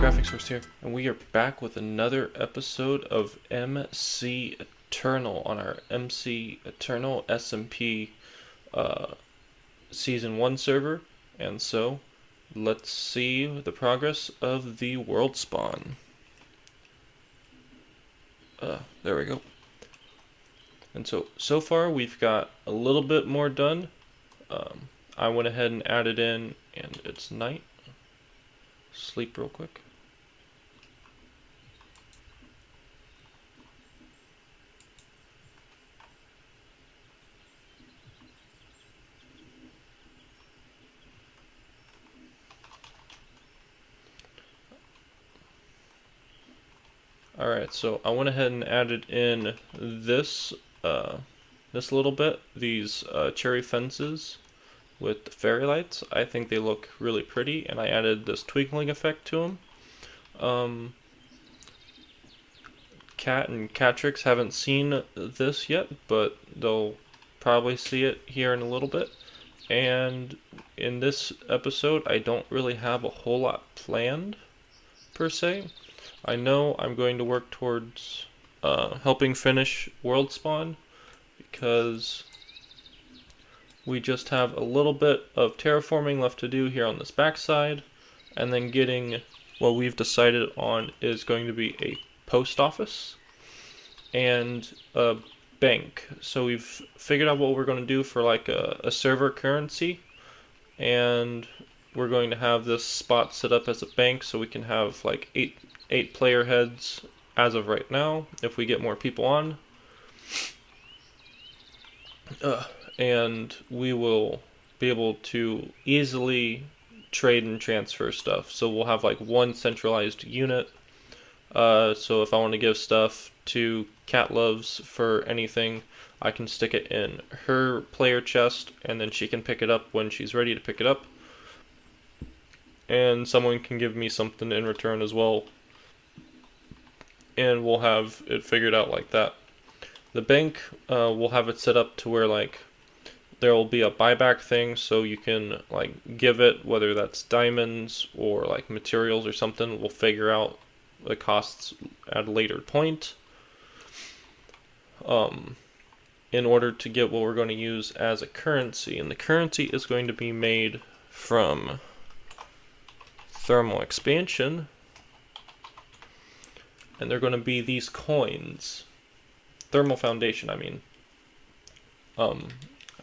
CatrixFlames here, and we are back with another episode of MC Eternal on our MC Eternal SMP Season 1 server. And so, let's see the progress of the world spawn. There we go. And so far we've got a little bit more done. I went ahead and added in, and it's night. Sleep real quick. Alright, so I went ahead and added in this little bit, these cherry fences with the fairy lights. I think they look really pretty, and I added this twinkling effect to them. Cat and Catrix haven't seen this yet, but they'll probably see it here in a little bit. And in this episode, I don't really have a whole lot planned, per se. I know I'm going to work towards helping finish World Spawn, because we just have a little bit of terraforming left to do here on this backside, and then getting what we've decided on is going to be a post office and a bank. So we've figured out what we're going to do for like a server currency, and we're going to have this spot set up as a bank so we can have like eight player heads as of right now if we get more people on. And we will be able to easily trade and transfer stuff. So we'll have like one centralized unit. So if I want to give stuff to Cat Loves for anything, I can stick it in her player chest, and then she can pick it up when she's ready to pick it up. And someone can give me something in return as well. And we'll have it figured out like that. The bank, we'll have it set up to where like there will be a buyback thing, so you can like give it, whether that's diamonds or like materials or something. We'll figure out the costs at a later point, in order to get what we're going to use as a currency. And the currency is going to be made from thermal expansion, and they're going to be these coins. Thermal foundation, I mean.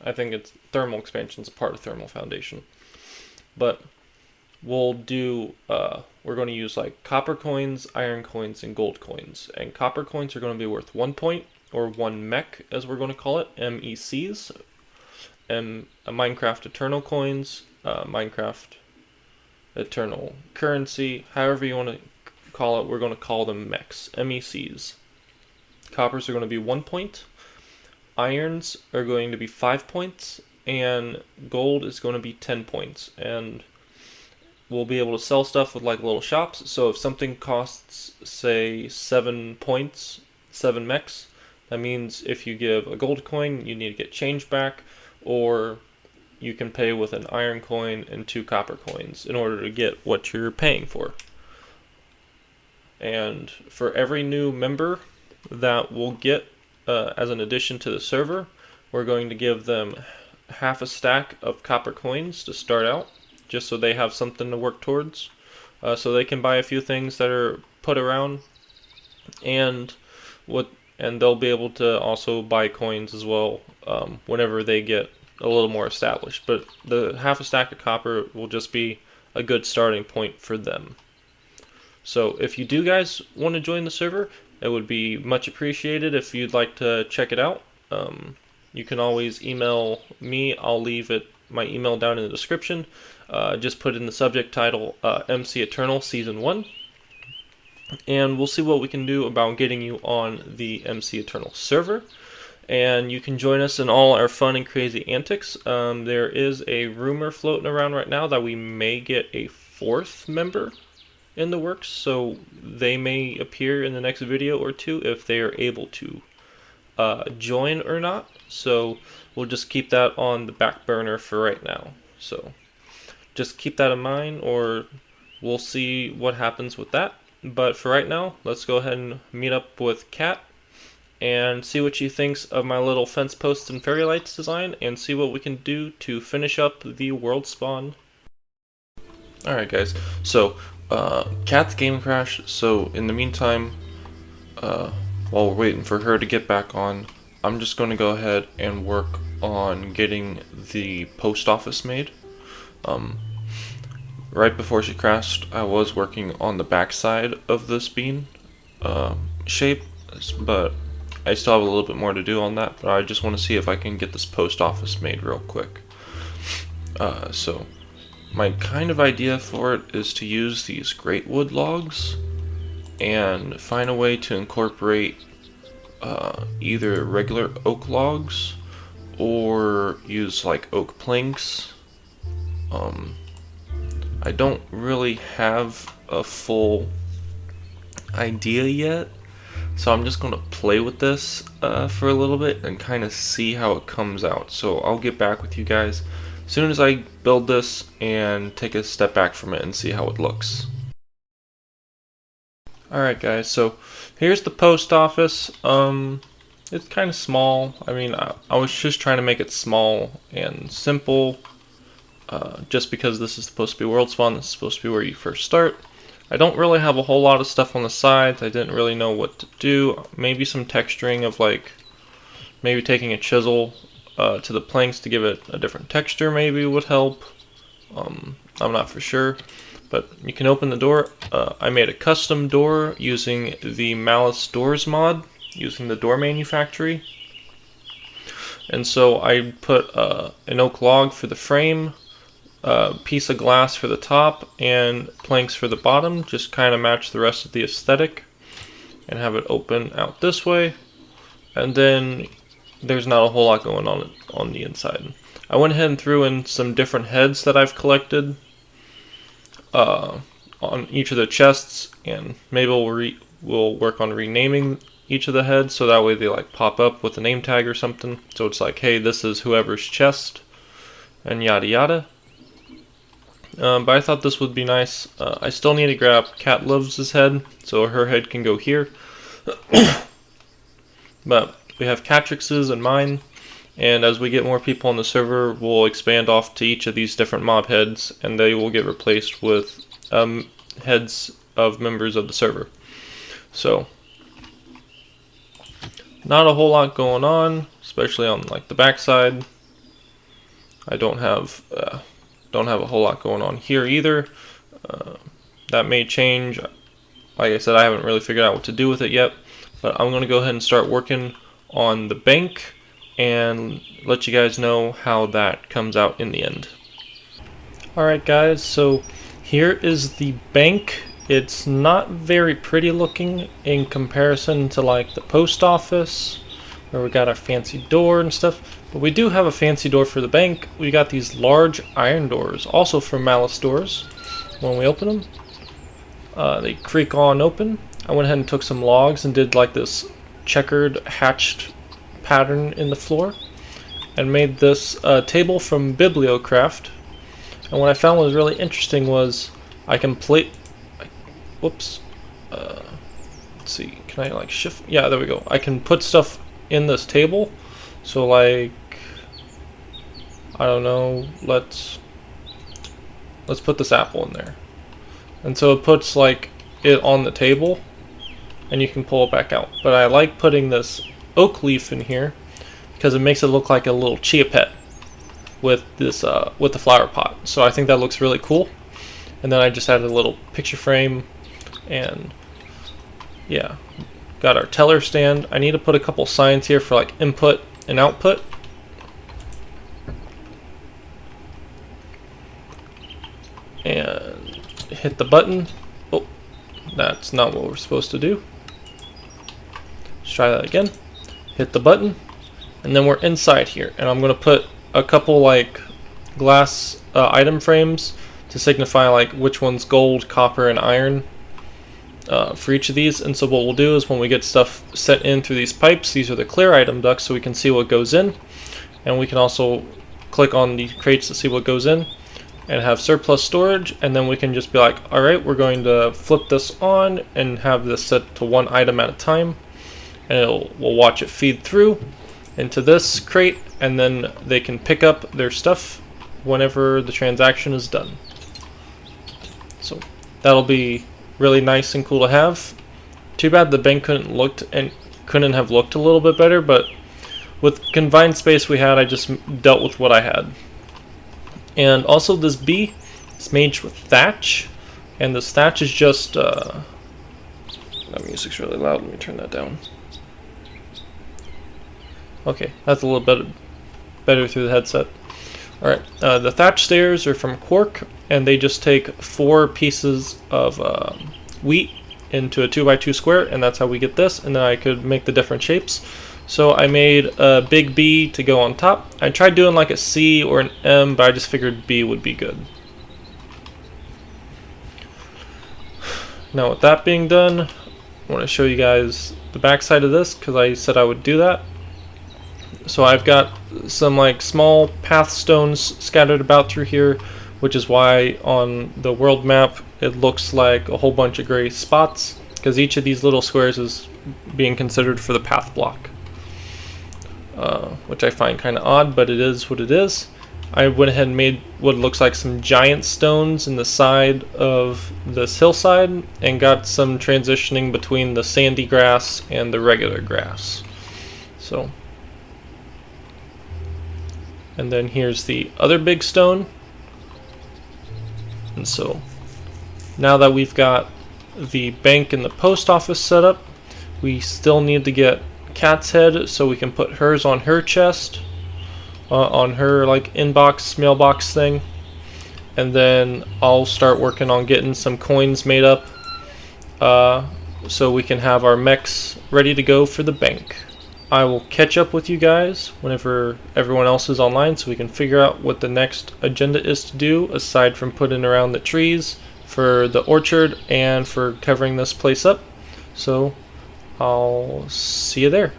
I think it's thermal expansion is a part of thermal foundation. But we'll do, we're going to use like copper coins, iron coins, and gold coins. And copper coins are going to be worth 1 point, or 1 mech as we're going to call it, MECs. And Minecraft Eternal coins, Minecraft Eternal currency, however you want to call it, we're going to call them mechs, MECs. Coppers are going to be 1 point. Irons are going to be 5 points, and gold is going to be 10 points. And we'll be able to sell stuff with like little shops. So if something costs, say, 7 points, 7 mechs, that means if you give a gold coin, you need to get change back, or you can pay with an iron coin and 2 copper coins in order to get what you're paying for. And for every new member that we'll get as an addition to the server, we're going to give them half a stack of copper coins to start out, just so they have something to work towards, so they can buy a few things that are put around, and they'll be able to also buy coins as well whenever they get a little more established. But the half a stack of copper will just be a good starting point for them. So if you do guys want to join the server, it would be much appreciated if you'd like to check it out. You can always email me. I'll leave my email down in the description. Just put in the subject title MC Eternal Season 1. And we'll see what we can do about getting you on the MC Eternal server. And you can join us in all our fun and crazy antics. There is a rumor floating around right now that we may get a 4th member in the works, so they may appear in the next video or 2 if they are able to join or not. So we'll just keep that on the back burner for right now. So just keep that in mind, or we'll see what happens with that. But for right now, let's go ahead and meet up with Kat and see what she thinks of my little fence posts and fairy lights design, and see what we can do to finish up the world spawn. Alright guys, so Kat's game crashed, so in the meantime, while we're waiting for her to get back on, I'm just going to go ahead and work on getting the post office made. Right before she crashed, I was working on the back side of this bean shape, but I still have a little bit more to do on that, but I just want to see if I can get this post office made real quick. So my kind of idea for it is to use these great wood logs and find a way to incorporate either regular oak logs or use like oak planks. I don't really have a full idea yet, so I'm just going to play with this for a little bit and kind of see how it comes out. So I'll get back with you guys as soon as I build this and take a step back from it and see how it looks. Alright guys, so here's the post office. It's kind of small. I mean, I was just trying to make it small and simple, just because this is supposed to be world spawn. This is supposed to be where you first start. I don't really have a whole lot of stuff on the sides. I didn't really know what to do. Maybe some texturing of like, maybe taking a chisel to the planks to give it a different texture maybe would help. I'm not for sure, but you can open the door. I made a custom door using the Malice Doors mod, using the door manufactory. And so I put an oak log for the frame, piece of glass for the top, and planks for the bottom, just kind of match the rest of the aesthetic, and have it open out this way. And then there's not a whole lot going on the inside. I went ahead and threw in some different heads that I've collected on each of the chests, and maybe we'll work on renaming each of the heads so that way they like pop up with a name tag or something, so it's like, hey, this is whoever's chest, and yada yada. But I thought this would be nice. I still need to grab Cat Loves' head, so her head can go here. But we have Catrix's and mine, and as we get more people on the server, we'll expand off to each of these different mob heads, and they will get replaced with heads of members of the server. So, not a whole lot going on, especially on like the backside. I don't have a whole lot going on here either. That may change. Like I said, I haven't really figured out what to do with it yet, but I'm going to go ahead and start working on the bank and let you guys know how that comes out in the end. Alright guys, so here is the bank. It's not very pretty looking in comparison to like the post office, where we got our fancy door and stuff, but we do have a fancy door for the bank. We got these large iron doors, also from Malice Doors. When we open them, they creak on open. I went ahead and took some logs and did like this checkered hatched pattern in the floor, and made this table from Bibliocraft. And what I found was really interesting was I can let's see, can I like shift? Yeah, there we go. I can put stuff in this table. So like, I don't know, let's put this apple in there. And so it puts like it on the table, and you can pull it back out. But I like putting this oak leaf in here because it makes it look like a little chia pet with this with the flower pot. So I think that looks really cool. And then I just added a little picture frame, and yeah, got our teller stand. I need to put a couple signs here for like input and output. And hit the button. Oh, that's not what we're supposed to do. Let's try that again. Hit the button, and then we're inside here, and I'm going to put a couple like glass item frames to signify like which one's gold, copper, and iron for each of these. And so what we'll do is when we get stuff set in through these pipes, these are the clear item ducts, so we can see what goes in, and we can also click on the crates to see what goes in. and have surplus storage, and then we can just be like, alright, we're going to flip this on and have this set to one item at a time, and we'll watch it feed through into this crate, and then they can pick up their stuff whenever the transaction is done. So that'll be really nice and cool to have. Too bad the bank couldn't have looked a little bit better, but with confined space we had, I just dealt with what I had. And also this bee is made with thatch, and this thatch is just that music's really loud, let me turn that down. Okay, that's a little bit better through the headset. Alright, the thatch stairs are from cork, and they just take 4 pieces of wheat into a 2x2 square, and that's how we get this, and then I could make the different shapes. So I made a big B to go on top. I tried doing like a C or an M, but I just figured B would be good. Now with that being done, I want to show you guys the back side of this, because I said I would do that. So I've got some like small path stones scattered about through here, which is why on the world map it looks like a whole bunch of gray spots, because each of these little squares is being considered for the path block. Which I find kind of odd, but it is what it is. I went ahead and made what looks like some giant stones in the side of this hillside, and got some transitioning between the sandy grass and the regular grass. So, and then here's the other big stone. And so now that we've got the bank and the post office set up, we still need to get Cat's head so we can put hers on her chest, on her like inbox mailbox thing, and then I'll start working on getting some coins made up so we can have our mechs ready to go for the bank. I will catch up with you guys whenever everyone else is online, so we can figure out what the next agenda is to do, aside from putting around the trees for the orchard and for covering this place up. So I'll see you there.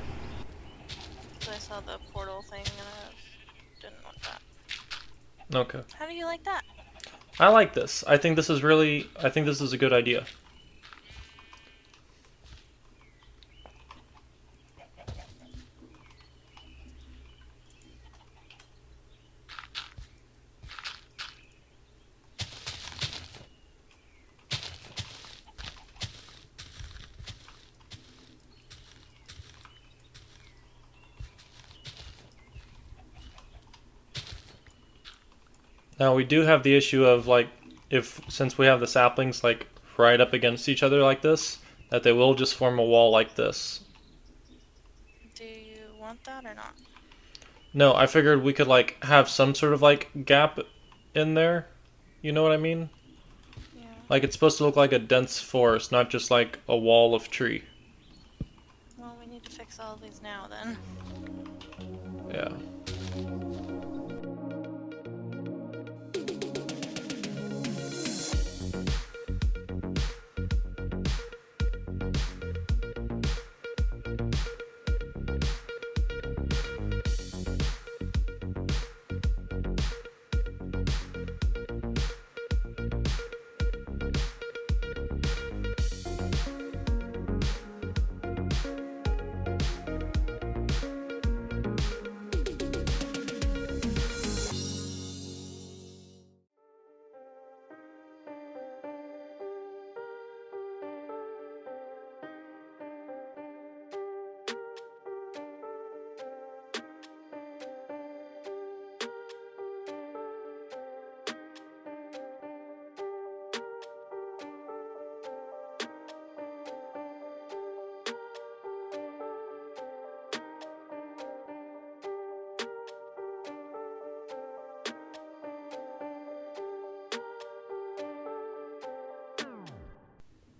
I saw the portal thing and I didn't want that. Okay. How do you like that? I like this. I think this is a good idea. Now we do have the issue of like, since we have the saplings like right up against each other like this, that they will just form a wall like this. Do you want that or not? No, I figured we could like have some sort of like gap in there. You know what I mean? Yeah. Like it's supposed to look like a dense forest, not just like a wall of tree. Well, we need to fix all of these now then. Yeah.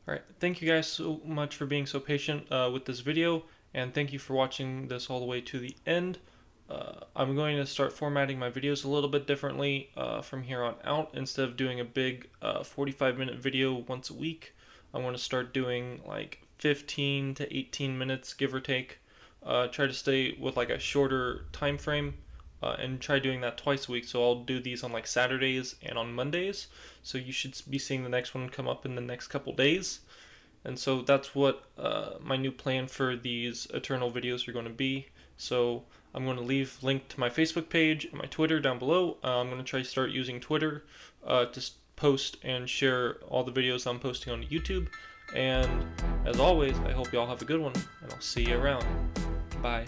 Alright, thank you guys so much for being so patient with this video, and thank you for watching this all the way to the end. I'm going to start formatting my videos a little bit differently from here on out. Instead of doing a big 45-minute video once a week, I want to start doing like 15 to 18 minutes, give or take. Try to stay with like a shorter time frame and try doing that twice a week. So I'll do these on like Saturdays and on Mondays. So you should be seeing the next one come up in the next couple days. And so that's what my new plan for these Eternal videos are going to be. So I'm going to leave link to my Facebook page and my Twitter down below. I'm going to try to start using Twitter to post and share all the videos I'm posting on YouTube. And as always, I hope you all have a good one, and I'll see you around. Bye.